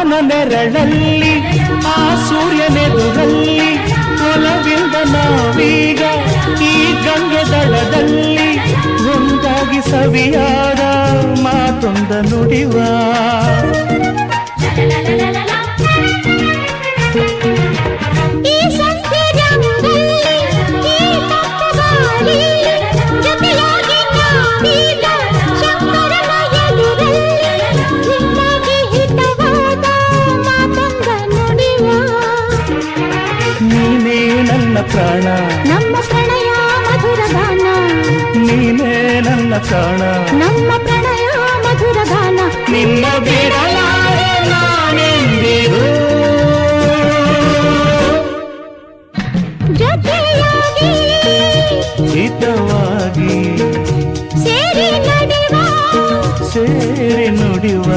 ಬಾನ ನೆರಳಲ್ಲಿ ಆ ಸೂರ್ಯನೆದುರಲ್ಲಿ ಒಲವಿಂದ ನಾವೀಗ ಈ ಗಂಗೆ ದಡದಲ್ಲಿ ಒಂದಾಗಿ ಸವಿಯಾದ ಮಾತೊಂದ ನುಡಿವ ನೀನೇ ನನ್ನ ಪ್ರಾಣ ನಮ್ಮ ಪ್ರಣಯ ಮಧುರ ಗಾನ ನೀನೇ ನನ್ನ ಪ್ರಾಣ ನಮ್ಮ ಪ್ರಣಯ ಮಧುರ ಗಾನ ನಿನ್ನ ಬಿಡಲಾರೆ ನಾನೆಂದಿರು ಜೊತೆಯಾಗಿ ಹಿತವಾಗಿ ಸೇರಿ ನಡೆವ ಸೇರಿ ನುಡಿವ